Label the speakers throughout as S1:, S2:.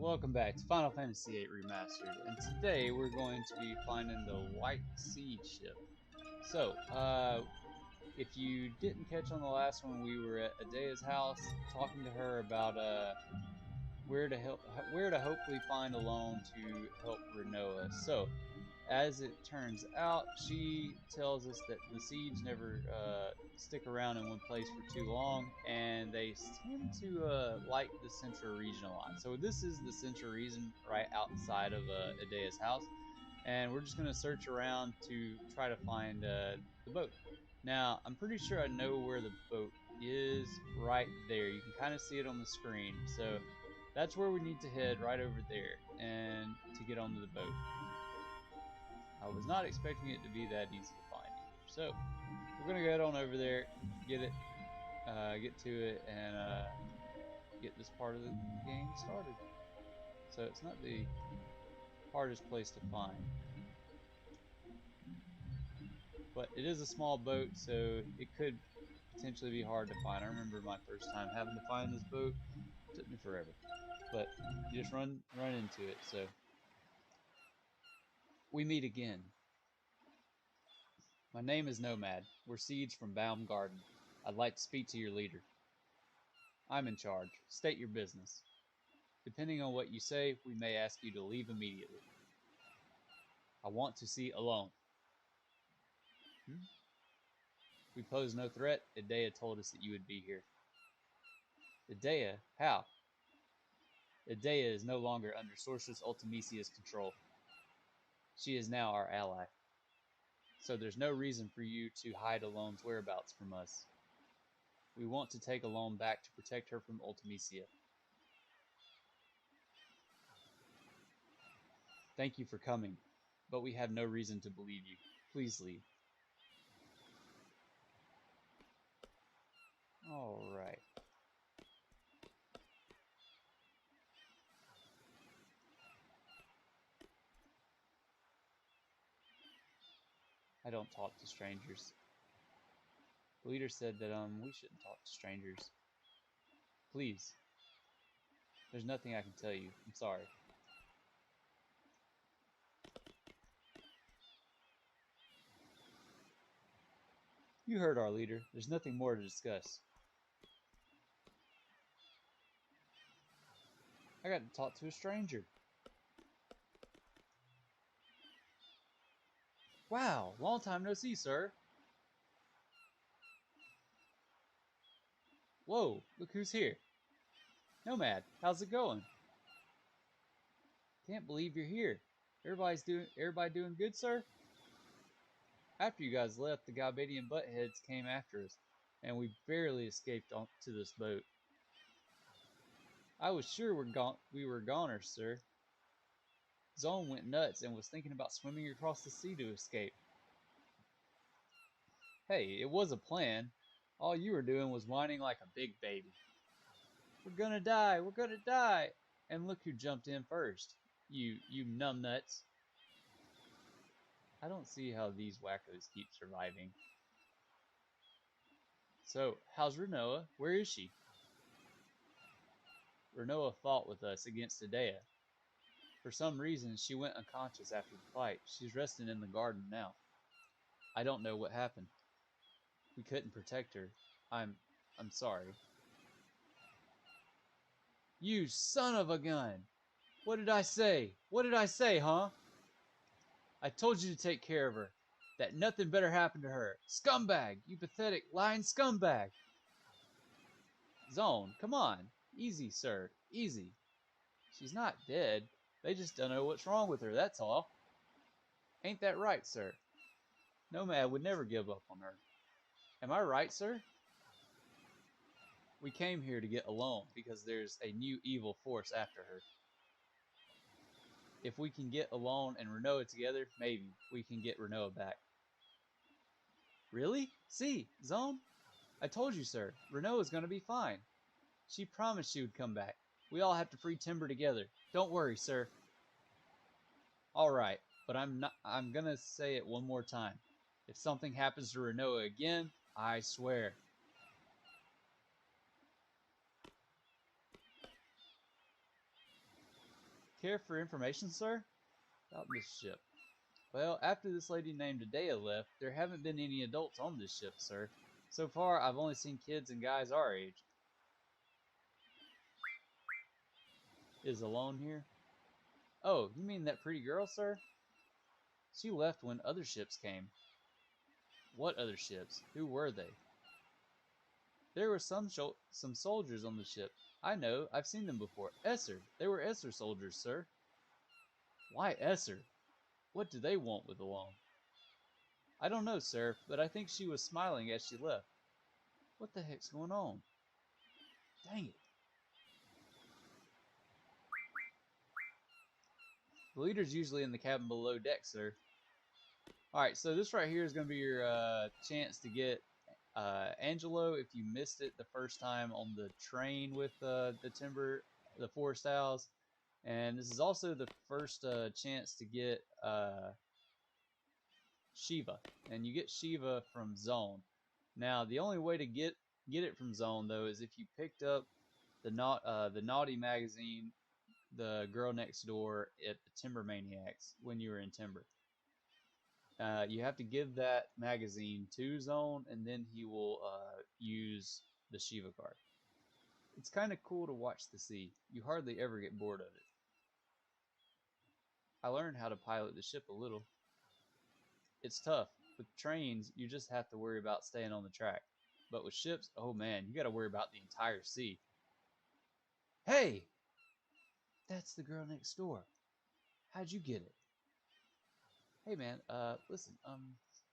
S1: Welcome back to Final Fantasy VIII Remastered, and today we're going to be finding the White SeeD ship. So, if you didn't catch on the last one, we were at Adea's house talking to her about where to hopefully find a loan to help Renoa. So, as it turns out, she tells us that the SeeDs never stick around in one place for too long, and they tend to like the central region a lot. So this is the central region right outside of Adea's house, and we're just going to search around to try to find the boat. Now, I'm pretty sure I know where the boat is right there. You can kind of see it on the screen. So that's where we need to head, right over there, and to get onto the boat. I was not expecting it to be that easy to find either. So we're gonna get on over there, get to it, and get this part of the game started. So it's not the hardest place to find, but it is a small boat, so it could potentially be hard to find. I remember my first time having to find this boat. It took me forever, but you just run into it. So we meet again. My name is Nomad. We're SeeDs from Baumgarten. I'd like to speak to your leader. I'm in charge. State your business. Depending on what you say, we may ask you to leave immediately. I want to see alone. We pose no threat. Adea told us that you would be here. Adea? How? Adea is no longer under Sorceress Ultimecia's control. She is now our ally. So there's no reason for you to hide Alone's whereabouts from us. We want to take Alone back to protect her from Ultimecia. Thank you for coming, but we have no reason to believe you. Please leave. Alright. I don't talk to strangers. The leader said that we shouldn't talk to strangers. Please. There's nothing I can tell you. I'm sorry. You heard our leader. There's nothing more to discuss. I got to talk to a stranger. Wow, long time no see, sir. Whoa, look who's here. Nomad, how's it going? Can't believe you're here. Everybody doing good, sir? After you guys left, the Galbadian buttheads came after us, and we barely escaped onto this boat. I was sure we were goners, sir. Zone went nuts and was thinking about swimming across the sea to escape. Hey, it was a plan. All you were doing was whining like a big baby. We're gonna die, we're gonna die! And look who jumped in first. You numbnuts. I don't see how these wackos keep surviving. So, how's Renoa? Where is she? Renoa fought with us against Adea. For some reason, she went unconscious after the fight. She's resting in the garden now. I don't know what happened. We couldn't protect her. I'm sorry. You son of a gun! What did I say? What did I say, huh? I told you to take care of her. That nothing better happened to her. Scumbag! You pathetic, lying scumbag! Zone, come on. Easy, sir. Easy. She's not dead. They just don't know what's wrong with her, that's all. Ain't that right, sir? Nomad would never give up on her. Am I right, sir? We came here to get Alone because there's a new evil force after her. If we can get Alone and Renoa together, maybe we can get Renoa back. Really? See, Zone? I told you, sir. Renoa's gonna be fine. She promised she would come back. We all have to free Timber together. Don't worry, sir. Alright, but I'm gonna say it one more time. If something happens to Renoa again, I swear. Care for information, sir? About this ship. Well, after this lady named Adea left, there haven't been any adults on this ship, sir. So far, I've only seen kids and guys our age. Is Alone here? Oh, you mean that pretty girl, sir? She left when other ships came. What other ships? Who were they? There were some soldiers on the ship. I know, I've seen them before. Esser. They were Esser soldiers, sir. Why Esser? What do they want with Alone? I don't know, sir, but I think she was smiling as she left. What the heck's going on? Dang it. The leader's usually in the cabin below deck, sir. Alright, so this right here is going to be your chance to get Angelo if you missed it the first time on the train with the forest owls. And this is also the first chance to get Shiva. And you get Shiva from Zone. Now, the only way to get it from Zone, though, is if you picked up the Naughty magazine, the girl next door at the Timber Maniacs when you were in Timber. You have to give that magazine to Zone, and then he will use the Shiva card. It's kind of cool to watch the sea. You hardly ever get bored of it. I learned how to pilot the ship a little. It's tough. With trains, you just have to worry about staying on the track. But with ships, oh man, you got to worry about the entire sea. Hey! That's the girl next door. How'd you get it? Hey man, listen,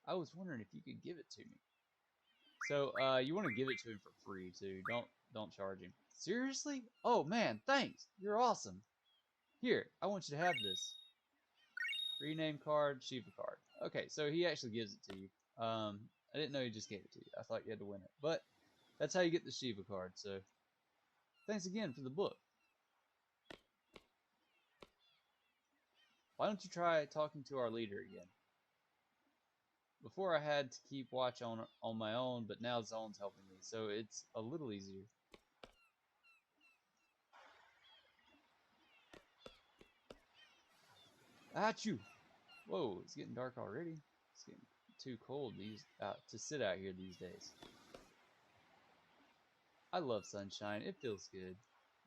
S1: I was wondering if you could give it to me. So, you want to give it to him for free too. Don't charge him. Seriously? Oh man, thanks. You're awesome. Here, I want you to have this. Rename card, Shiva card. Okay, so he actually gives it to you. I didn't know he just gave it to you. I thought you had to win it. But that's how you get the Shiva card, so thanks again for the book. Why don't you try talking to our leader again? Before I had to keep watch on my own, but now Zone's helping me, so it's a little easier. Achoo! Whoa, it's getting dark already. It's getting too cold to sit out here these days. I love sunshine. It feels good.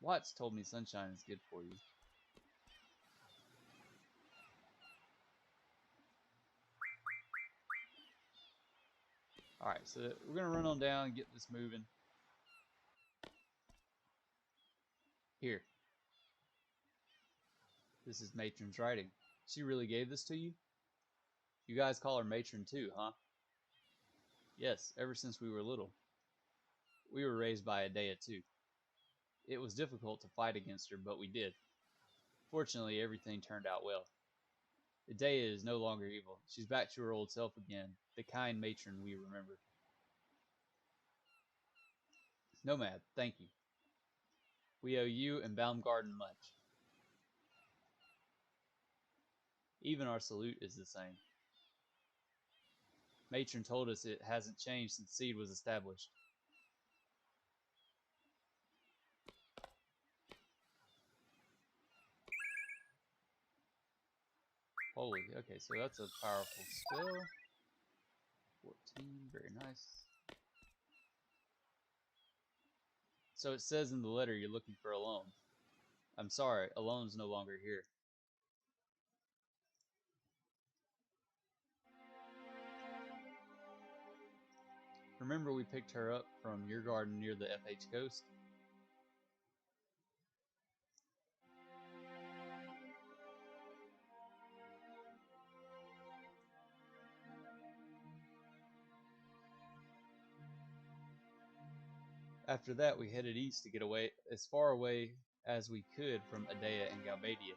S1: Watts told me sunshine is good for you. Alright, so we're going to run on down and get this moving. Here. This is Matron's writing. She really gave this to you? You guys call her Matron too, huh? Yes, ever since we were little. We were raised by Adea too. It was difficult to fight against her, but we did. Fortunately, everything turned out well. Adea is no longer evil. She's back to her old self again, the kind matron we remember. Nomad, thank you. We owe you and Baumgarten much. Even our salute is the same. Matron told us it hasn't changed since SeeD was established. Holy, okay, so that's a powerful spell. 14, very nice. So it says in the letter you're looking for Alone. I'm sorry, Alone's no longer here. Remember we picked her up from your garden near the FH coast? After that, we headed east to get away as far away as we could from Adea and Galbadia.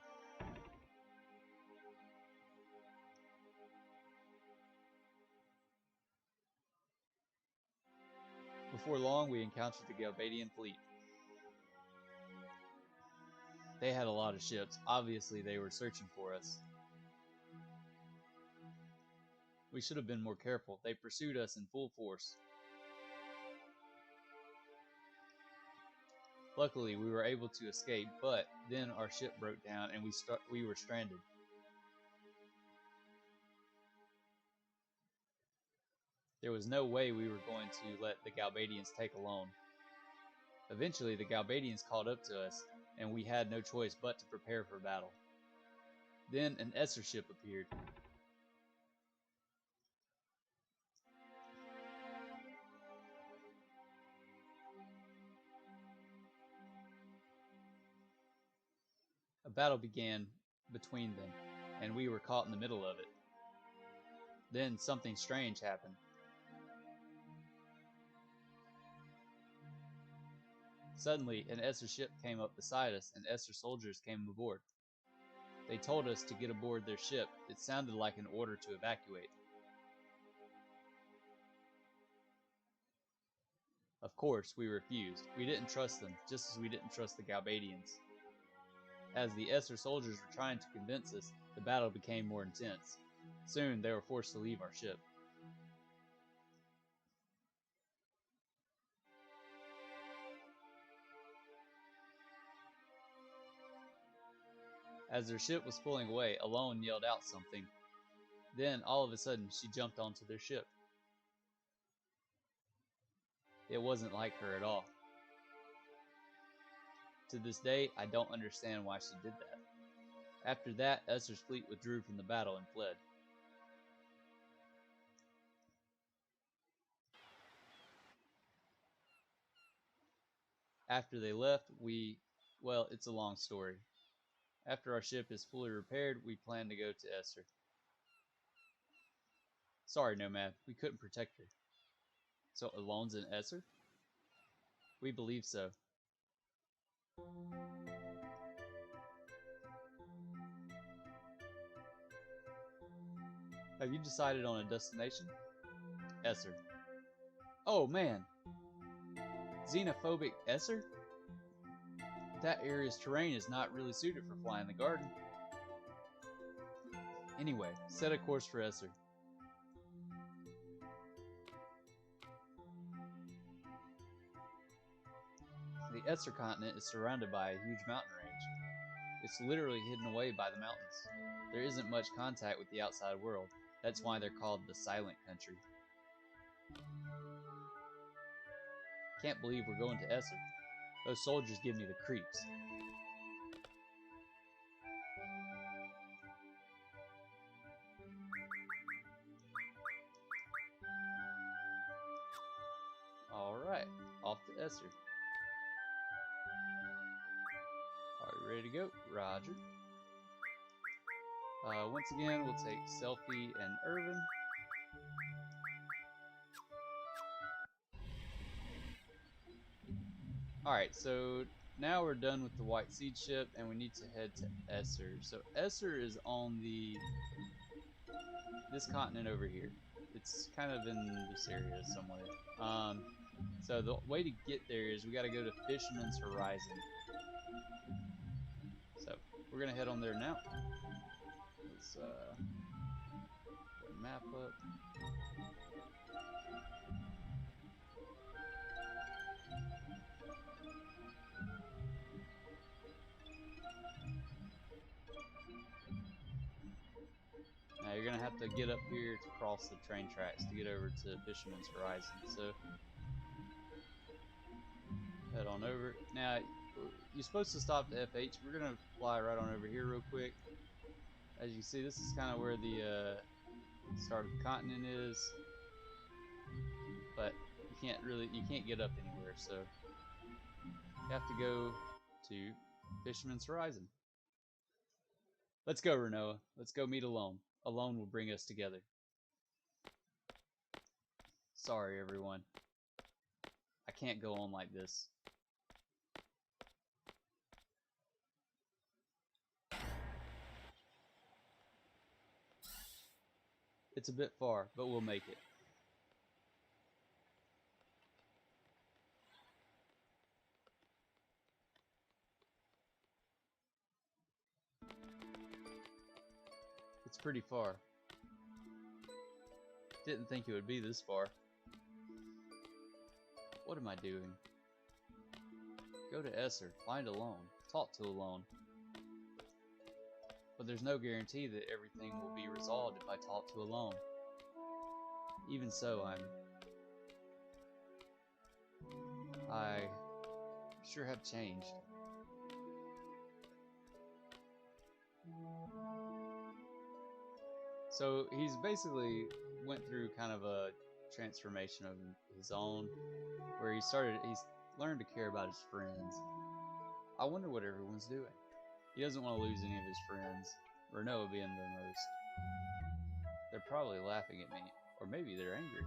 S1: Before long, we encountered the Galbadian fleet. They had a lot of ships. Obviously, they were searching for us. We should have been more careful. They pursued us in full force. Luckily, we were able to escape, but then our ship broke down and we were stranded. There was no way we were going to let the Galbadians take alone. Eventually, the Galbadians called up to us, and we had no choice but to prepare for battle. Then an Esser ship appeared. A battle began between them, and we were caught in the middle of it. Then something strange happened. Suddenly, an Esser ship came up beside us, and Esser soldiers came aboard. They told us to get aboard their ship. It sounded like an order to evacuate. Of course, we refused. We didn't trust them, just as we didn't trust the Galbadians. As the Esser soldiers were trying to convince us, the battle became more intense. Soon, they were forced to leave our ship. As their ship was pulling away, Alone yelled out something. Then, all of a sudden, she jumped onto their ship. It wasn't like her at all. To this day, I don't understand why she did that. After that, Esser's fleet withdrew from the battle and fled. After they left, well, it's a long story. After our ship is fully repaired, we plan to go to Esser. Sorry, Nomad, we couldn't protect her. So Alone's in Esser? We believe so. Have you decided on a destination? Esser. Oh man! Xenophobic Esser? That area's terrain is not really suited for flying the garden. Anyway, set a course for Esser. The Esser continent is surrounded by a huge mountain range. It's literally hidden away by the mountains. There isn't much contact with the outside world. That's why they're called the Silent Country. Can't believe we're going to Esser. Those soldiers give me the creeps. Alright, off to Esser. Are you ready to go? Roger. Once again, we'll take Selfie and Irvin. Alright, so now we're done with the White SeeD ship, and we need to head to Esser. So Esser is on this continent over here. It's kind of in this area somewhere. So the way to get there is we got to go to Fisherman's Horizon. So we're gonna head on there now. Let's put the map up. Now you're gonna have to get up here to cross the train tracks to get over to Fisherman's Horizon. So head on over. Now you're supposed to stop to FH. We're gonna fly right on over here real quick. As you see, this is kind of where the start of the continent is, but you can't get up anywhere, so you have to go to Fisherman's Horizon. Let's go, Renoa. Let's go meet Alone. Alone will bring us together. Sorry, everyone. I can't go on like this. It's a bit far, but we'll make it. It's pretty far. Didn't think it would be this far. What am I doing? Go to Esser, find Alone, talk to Alone. But there's no guarantee that everything will be resolved if I talk to Alone. Even so, I sure have changed. So he's basically went through kind of a transformation of his own, where he's learned to care about his friends. I wonder what everyone's doing. He doesn't want to lose any of his friends, Renault being the most. They're probably laughing at me, or maybe they're angry.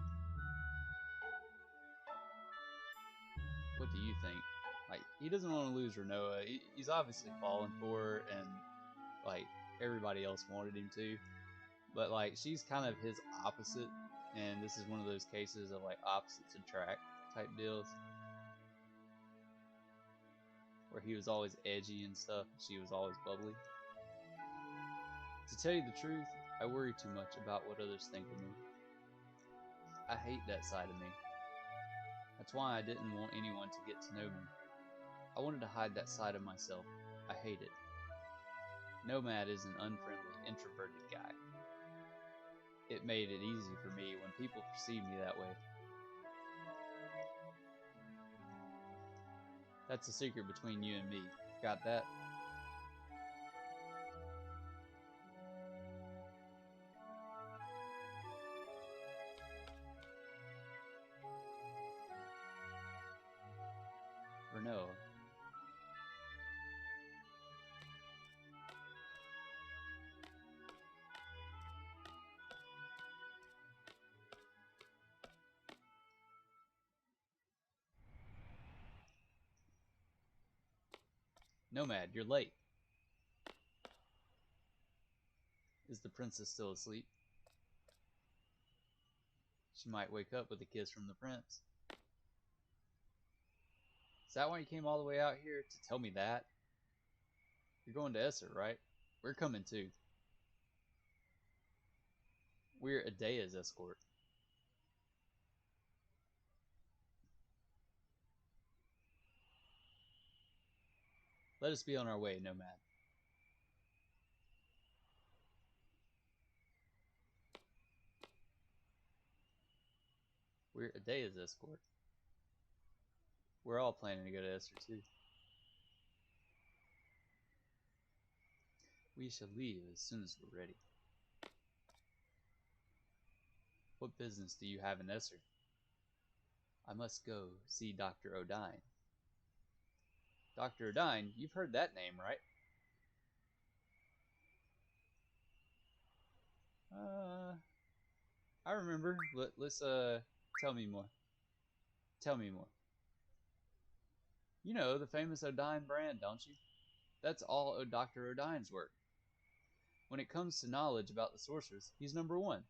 S1: What do you think? Like, he doesn't want to lose Renault. He's obviously fallen for her, and like everybody else wanted him to. But like, she's kind of his opposite, and this is one of those cases of like opposites attract type deals, where he was always edgy and stuff, and she was always bubbly. To tell you the truth, I worry too much about what others think of me. I hate that side of me. That's why I didn't want anyone to get to know me. I wanted to hide that side of myself. I hate it. Nomad is an unfriendly, introverted guy. It made it easy for me when people perceive me that way. That's a secret between you and me. Got that? Renault. Nomad, you're late. Is the princess still asleep? She might wake up with a kiss from the prince. Is that why you came all the way out here to tell me that? You're going to Esser, right? We're coming too. We're Adea's escort. Let us be on our way, Nomad. We're Adea's escort. We're all planning to go to Esser too. We shall leave as soon as we're ready. What business do you have in Esser? I must go see Dr. O'Dine. Dr. O'Dine? You've heard that name, right? I remember. Let's tell me more. Tell me more. You know, the famous O'Dine brand, don't you? That's all Dr. O'Dine's work. When it comes to knowledge about the sorceress, he's number one.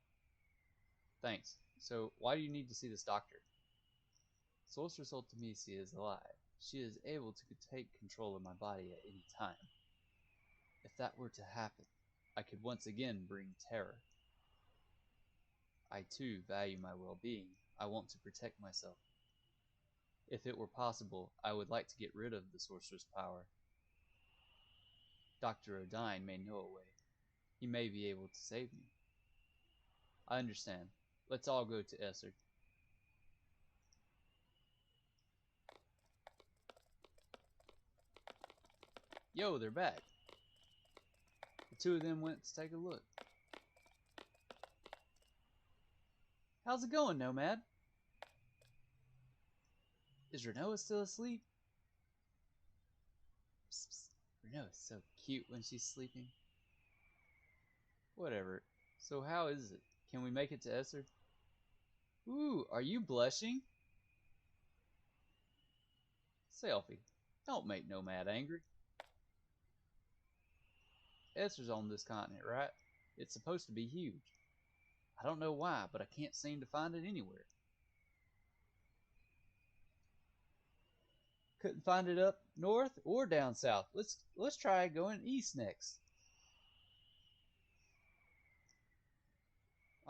S1: Thanks. So, why do you need to see this doctor? Sorceress Ultimisia is alive. She is able to take control of my body at any time. If that were to happen, I could once again bring terror. I too value my well-being. I want to protect myself. If it were possible, I would like to get rid of the sorcerer's power. Dr. O'Dine may know a way. He may be able to save me. I understand. Let's all go to Esser. Yo, they're back. The two of them went to take a look. How's it going, Nomad? Is Renault still asleep? Psst, psst. Renault is so cute when she's sleeping. Whatever. So how is it? Can we make it to Esser? Ooh, are you blushing? Selfie. Don't make Nomad angry. Esser's on this continent, right? It's supposed to be huge. I don't know why, but I can't seem to find it anywhere. Couldn't find it up north or down south. Let's try going east next.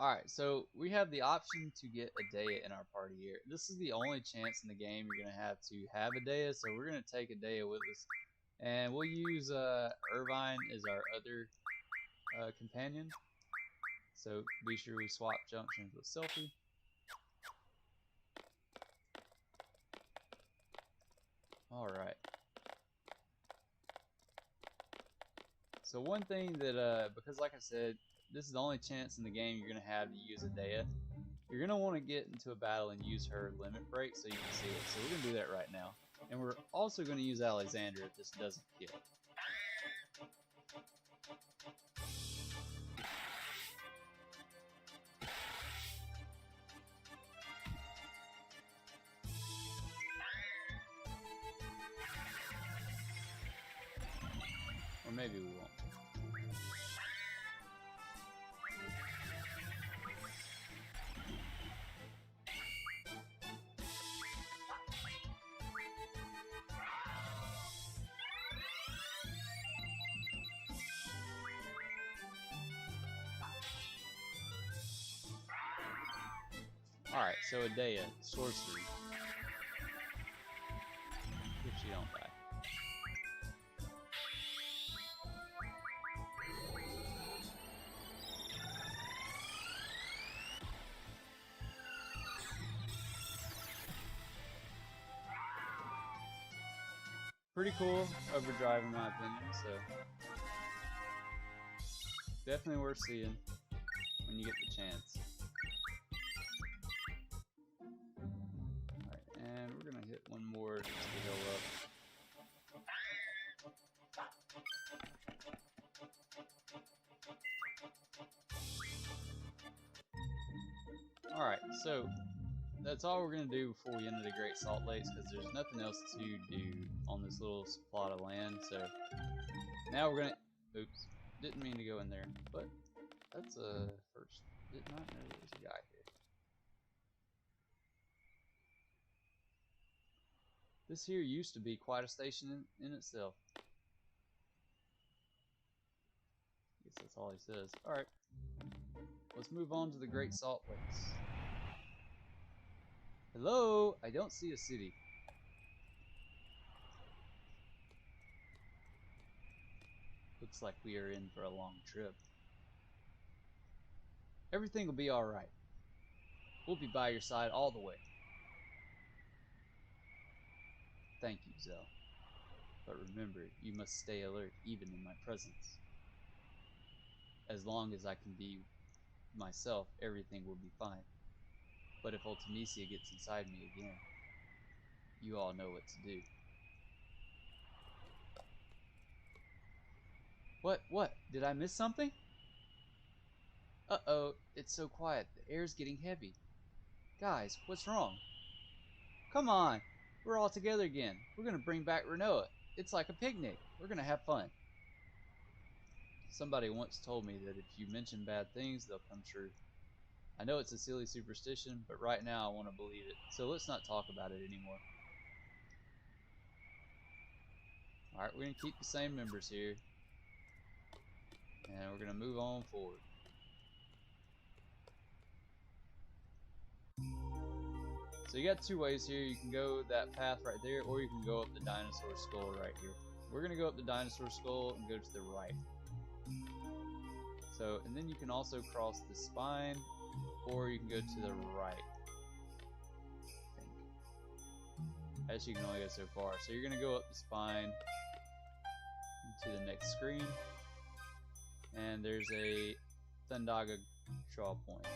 S1: Alright, so we have the option to get a Dea in our party here. This is the only chance in the game you're going to have a Dea, so we're going to take a Dea with us. And we'll use Irvine as our other companion. So be sure we swap junctions with Selfie. Alright. So one thing that, because like I said, this is the only chance in the game you're going to have to use a Dea. You're going to want to get into a battle and use her limit break so you can see it. So we're going to do that right now. And we're also going to use Alexander if this doesn't kill. Or maybe we won't. Alright, so a Dea, sorcery. If she don't die. Pretty cool overdrive in my opinion, so definitely worth seeing when you get the chance. Alright, and we're gonna hit one more just to heal up. Alright, so that's all we're going to do before we enter the Great Salt Lakes, because there's nothing else to do on this little plot of land. So now we're going to... Oops. Didn't mean to go in there, but that's a first. Did not know there was a guy here. This here used to be quite a station in itself. I guess that's all he says. Alright. Let's move on to the Great Salt Lakes. Hello? I don't see a city. Looks like we are in for a long trip. Everything will be alright. We'll be by your side all the way. Thank you, Zell. But remember, you must stay alert even in my presence. As long as I can be myself, everything will be fine. But if Ultimisia gets inside me again, you all know what to do. What? Did I miss something? Uh-oh, it's so quiet. The air's getting heavy. Guys, what's wrong? Come on, we're all together again. We're gonna bring back Renoa. It's like a picnic. We're gonna have fun. Somebody once told me that if you mention bad things, they'll come true. I know it's a silly superstition, but right now I want to believe it, so let's not talk about it anymore. Alright, we're going to keep the same members here, and we're going to move on forward. So you got two ways here. You can go that path right there, or you can go up the dinosaur skull right here. We're going to go up the dinosaur skull and go to the right. So, and then you can also cross the spine, or you can go to the right. I think. As you can only go so far. So you're going to go up the spine to the next screen, and there's a Thundaga draw point.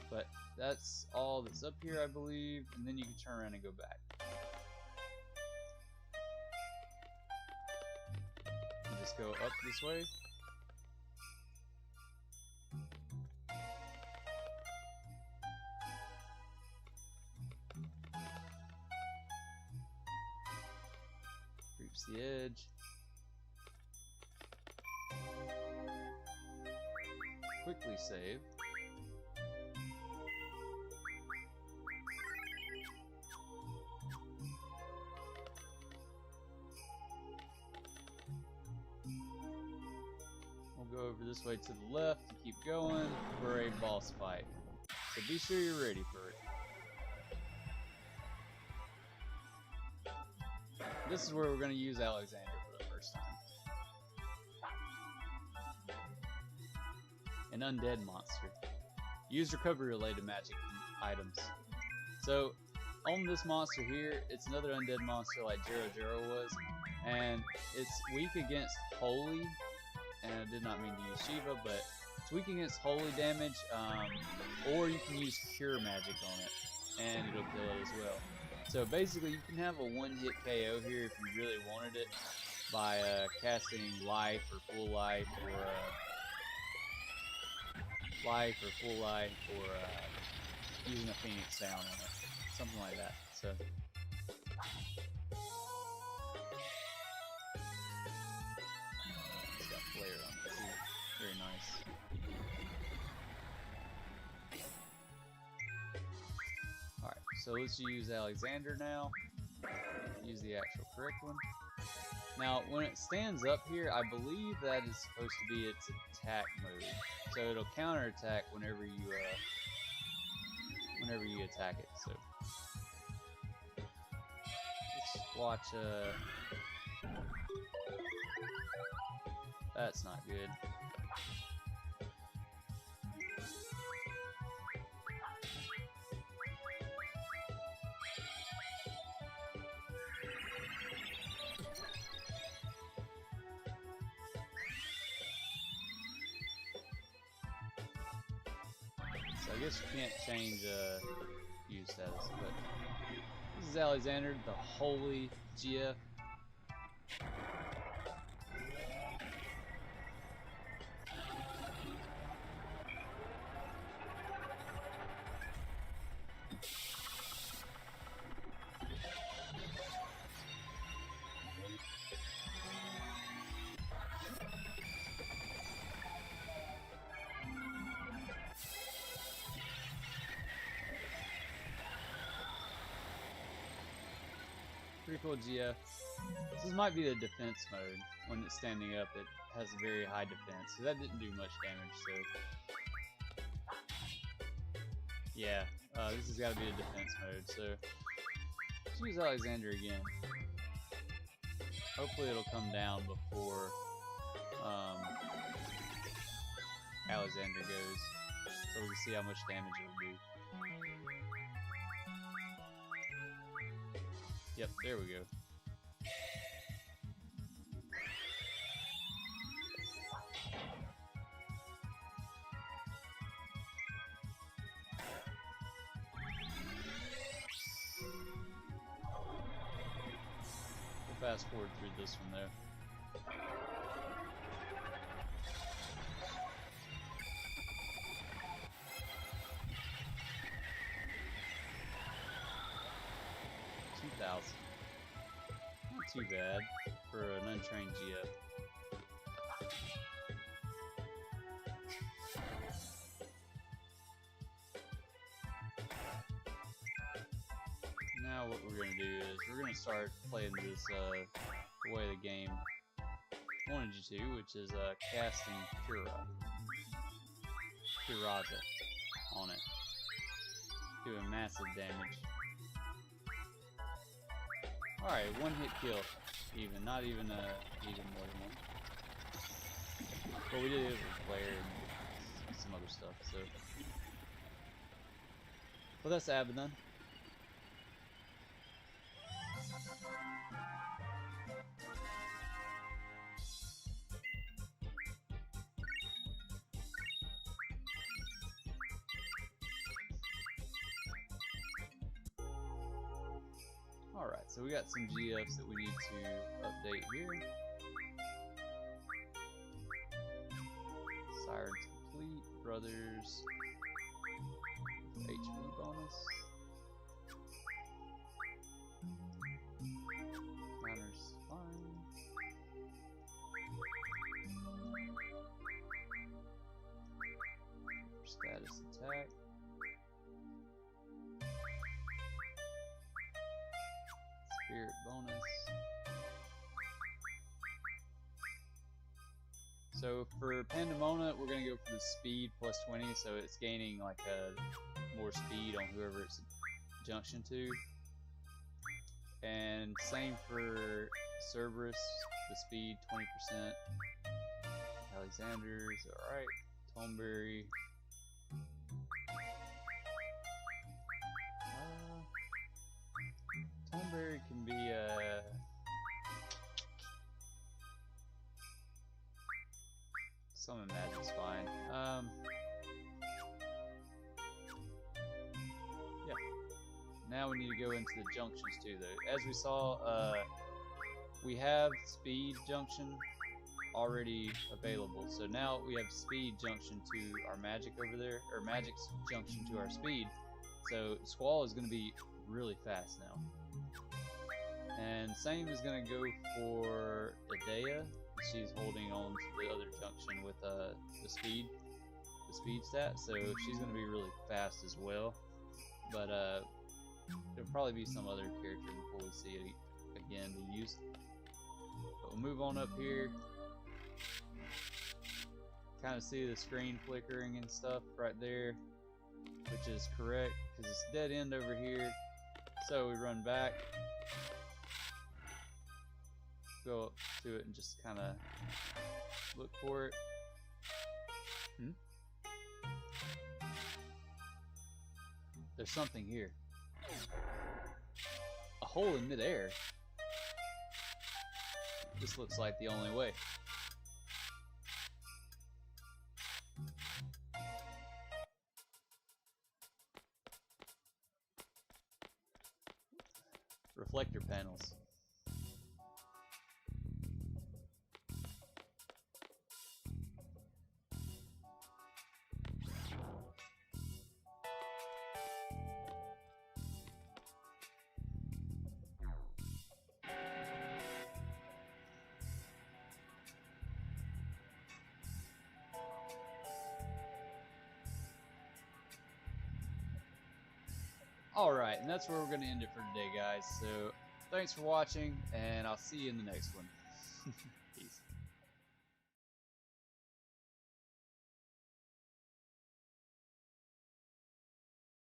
S1: But that's all that's up here, I believe, and then you can turn around and go back. You just go up this way. Reach the edge. Quickly save. this way to the left to keep going for a boss fight. So be sure you're ready for it. This is where we're going to use Alexander for the first time. An undead monster. Use recovery related magic items. So on this monster here, it's another undead monster like Jero was, and it's weak against holy, and I did not mean to use Shiva, but it's weak against holy damage, or you can use cure magic on it, and it'll kill it as well. So basically you can have a one-hit KO here if you really wanted it, by casting life or full life, or using a Phoenix down on it. Something like that. So it's got flare on it too. Very nice. Alright, so let's use Alexander now. Use the actual correct one. Now, when it stands up here, I believe that is supposed to be its attack mode. So it'll counterattack whenever you attack it. So let's watch. That's not good. So I guess you can't change use status, but this is Alexander, the Holy GF. Pretty cool GF. This might be the defense mode. When it's standing up, it has a very high defense. So that didn't do much damage, so yeah, this has got to be a defense mode. So let's use Alexander again. Hopefully it'll come down before Alexander goes, so we can see how much damage it will do. Yep, there we go. We'll fast forward through this one though. Not too bad for an untrained GF. Now what we're going to do is we're going to start playing this the way the game wanted you to, which is casting Kiraja on it, doing massive damage. Alright, one hit kill, even, not even even more than one. But we did it with flare and some other stuff, so. Well, that's Abaddon. Alright, so we got some GFs that we need to update here. Sirens complete, brothers, HP bonus. Counters fine. Status attack. Spirit bonus. So for Pandemona, we're going to go for the speed plus 20, so it's gaining like more speed on whoever it's junction to. And same for Cerberus, the speed 20%. Alexander's, alright. Toneberry. Toneberry can be Summon Magic's fine. Yeah. Now we need to go into the junctions too, though. As we saw, we have Speed Junction already available. So now we have Speed Junction to our Magic over there, or Magic's Junction to our Speed. So Squall is going to be really fast now. And same is going to go for Idea. She's holding on to the other junction with the speed stat, so she's going to be really fast as well. But there'll probably be some other character before we see it again to use. But we'll move on up here. Kind of see the screen flickering and stuff right there, which is correct because it's dead end over here. So we run back. Go up to it and just kind of look for it. There's something here. A hole in midair. This looks like the only way. Reflector panels. Alright, and that's where we're going to end it for today, guys. So, thanks for watching, and I'll see you in the next one.